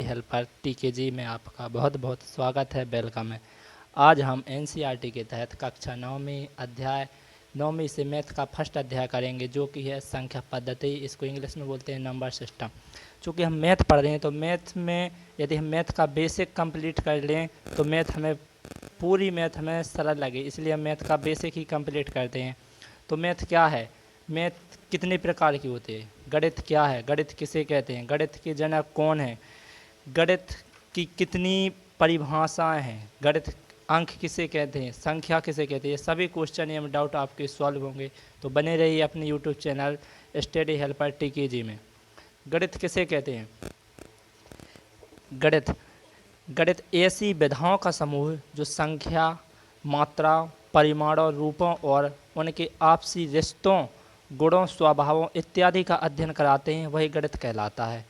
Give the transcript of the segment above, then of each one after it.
Helper टीकेजी में आपका बहुत बहुत स्वागत है, वेलकम है। आज हम एनसीईआरटी के तहत कक्षा नौवीं से मैथ का फर्स्ट अध्याय करेंगे, जो कि है संख्या पद्धति। इसको इंग्लिश में बोलते हैं नंबर सिस्टम। चूँकि हम मैथ पढ़ रहे हैं तो मैथ में यदि हम मैथ का बेसिक कंप्लीट कर लें तो पूरी मैथ हमें सरल लगे, इसलिए हम मैथ का बेसिक ही कंप्लीट करते हैं। तो मैथ क्या है, मैथ कितने प्रकार की होती है, गणित क्या है, गणित किसे कहते हैं, गणित के जनक कौन है, गणित की कितनी परिभाषाएं हैं, गणित अंक किसे कहते हैं, संख्या किसे कहते हैं, ये सभी क्वेश्चन एवं डाउट आपके सॉल्व होंगे। तो बने रहिए अपने यूट्यूब चैनल स्टडी हेल्पर टीकेजी में। गणित किसे कहते हैं? गणित ऐसी विधाओं का समूह जो संख्या, मात्रा, परिमाणों, रूपों और उनके आपसी रिश्तों, गुणों, स्वभावों इत्यादि का अध्ययन कराते हैं, वही गणित कहलाता है।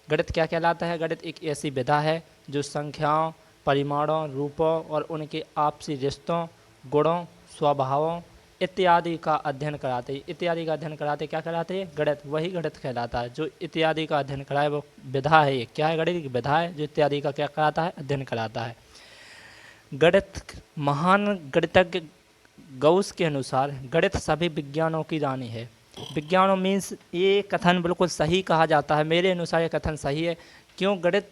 गणित क्या कहलाता है? गणित एक ऐसी विधा है जो संख्याओं, परिमाणों, रूपों और उनके आपसी रिश्तों, गुणों, स्वभावों इत्यादि का अध्ययन कराते हैं। इत्यादि का अध्ययन कराते क्या कराते हैं? गणित। वही गणित कहलाता है। जो इत्यादि का अध्ययन कराए वो विधा है। ये क्या है? गणित की विधा है जो इत्यादि का क्या कराता है? अध्ययन कराता है। गणित महान गणितज्ञ गौस के अनुसार गणित सभी विज्ञानों की रानी है। विज्ञानों मीन्स ये कथन बिल्कुल सही कहा जाता है, मेरे अनुसार ये कथन सही है। क्यों? गणित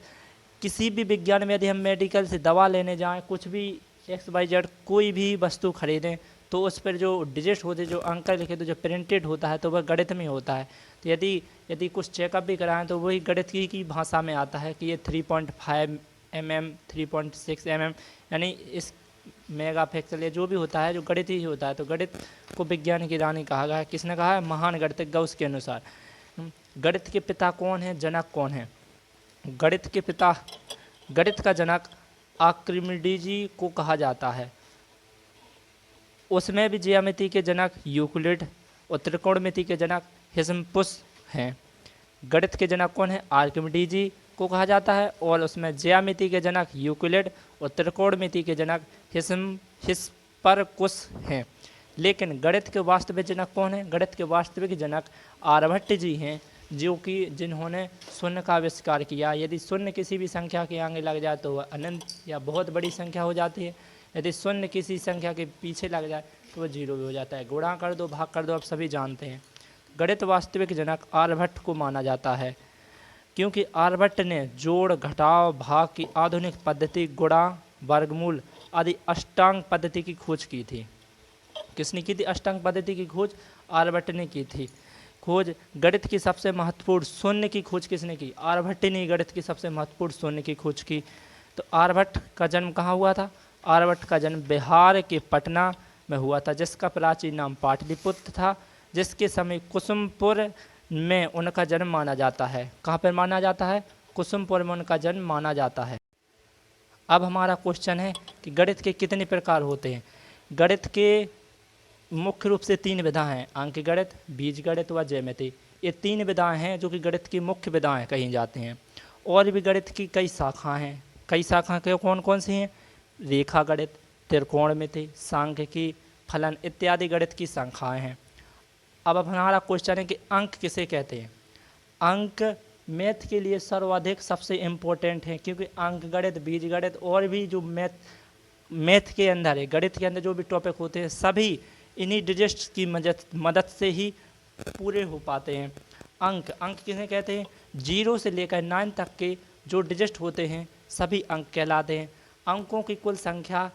किसी भी विज्ञान में यदि हम मेडिकल से दवा लेने जाएं, कुछ भी XYZ कोई भी वस्तु खरीदें, तो उस पर जो डिजिट होते, जो अंक लिखे, तो जो प्रिंटेड होता है तो वह गणित में होता है। तो यदि कुछ चेकअप भी कराएं तो वही गणित की भाषा में आता है कि ये 3.5 mm, 3.6 mm, यानी इस मेगा पिक्सल या जो भी होता है जो गणित ही होता है। तो गणित को विज्ञान की रानी कहा गया है। किसने कहा है? महान गणितज्ञ गौस के अनुसार। गणित के पिता कौन है? जनक कौन है? गणित का जनक आर्किमिडीज को कहा जाता है। उसमें भी ज्यामिति के जनक यूक्लिड और त्रिकोणमिति के जनक हिस्समुस हैं। गणित के जनक कौन है? आर्किमिडीज को कहा जाता है, और उसमें ज्यामिति के जनक यूक्लिड और त्रिकोणमिति के जनक हिस्परकुस हैं। लेकिन गणित के वास्तविक जनक कौन है? गणित के वास्तविक जनक आर्यभट्ट जी हैं, जिन्होंने शून्य का आविष्कार किया। यदि शून्य किसी भी संख्या के आगे लग जाए तो वह अनंत या बहुत बड़ी संख्या हो जाती है। यदि शून्य किसी संख्या के पीछे लग जाए तो वह जीरो भी हो जाता है। गुणा कर दो, भाग कर दो, आप सभी जानते हैं। गणित वास्तविक जनक आर्यभट्ट को माना जाता है, क्योंकि आर्यभट्ट ने जोड़, घटाव, भाग की आधुनिक पद्धति, गुणा, वर्गमूल आदि अष्टांग पद्धति की खोज की थी। किसने की थी? अष्टांग पद्धति की खोज आर्यभट्ट ने की थी। खोज गणित की सबसे महत्वपूर्ण शून्य की खोज किसने की? आर्यभट्ट ने गणित की सबसे महत्वपूर्ण शून्य की खोज की। तो आर्यभट्ट का जन्म कहाँ हुआ था? आर्यभट्ट का जन्म बिहार के पटना में हुआ था, जिसका प्राचीन नाम पाटलिपुत्र था, जिसके समय कुसुमपुर में उनका जन्म माना जाता है। कहाँ पर माना जाता है? कुसुमपुर में उनका जन्म माना जाता है। अब हमारा क्वेश्चन है कि गणित के कितने प्रकार होते हैं? गणित के मुख्य रूप से 3 विधाएं हैं: अंक गणित, बीजगणित व ज्यामिति। ये 3 विधाएं हैं जो कि गणित की मुख्य विधाएं कही जाती हैं। और भी गणित की कई शाखाएं हैं। कई शाखाएं कौन कौन सी हैं? रेखा गणित, त्रिकोणमिति, सांख्यिकी, फलन इत्यादि गणित की शाखाएं हैं। अब हमारा क्वेश्चन है कि अंक किसे कहते हैं? अंक मैथ के लिए सर्वाधिक सबसे इम्पोर्टेंट है, क्योंकि अंक गणित, बीजगणित और भी जो मैथ के अंदर है, गणित के अंदर जो भी टॉपिक होते हैं, सभी इन्हीं डिजिट्स की मदद से ही पूरे हो पाते हैं। अंक किसे कहते हैं? 0 से लेकर 9 तक के जो डिजिट होते हैं सभी अंक कहलाते हैं। अंकों की कुल संख्या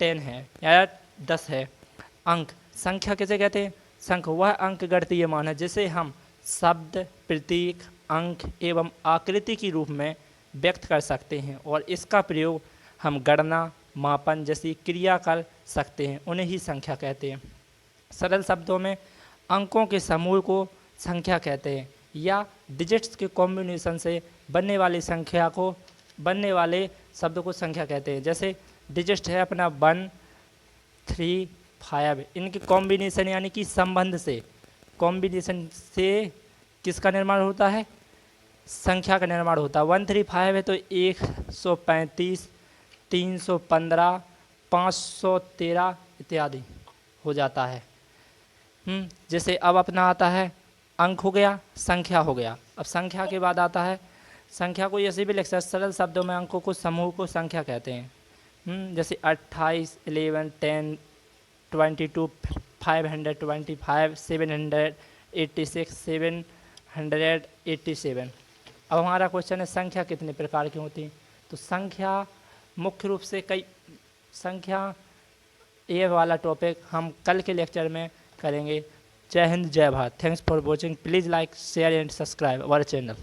10 है या 10 है। अंक संख्या किसे कहते हैं? संख्या वह अंक गणितीय मान है जिसे हम शब्द, प्रतीक, अंक एवं आकृति के रूप में व्यक्त कर सकते हैं, और इसका प्रयोग हम गणना, मापन जैसी क्रिया कर सकते हैं। उन्हें ही संख्या कहते हैं। सरल शब्दों में अंकों के समूह को संख्या कहते हैं, या डिजिट्स के कॉम्बिनेशन से बनने वाले शब्द को संख्या कहते हैं। जैसे डिजिट है अपना 1, 3, 5, इनके कॉम्बिनेशन यानी कि कॉम्बिनेशन से किसका निर्माण होता है? संख्या का निर्माण होता है। 1, 3, 5 है तो 135, 315, 513 इत्यादि हो जाता है। जैसे अब अपना आता है अंक हो गया, संख्या हो गया। अब संख्या के बाद आता है संख्या को ऐसे भी लिख सकते, सरल शब्दों में अंकों को समूह को संख्या कहते हैं। जैसे 28, 11, 10, 22, 525, 786, 787। अब हमारा क्वेश्चन है संख्या कितने प्रकार की होती है। तो संख्या मुख्य रूप से कई संख्या, ये वाला टॉपिक हम कल के लेक्चर में करेंगे। जय हिंद, जय Bharat. Thanks for watching. Please like, share and subscribe our channel.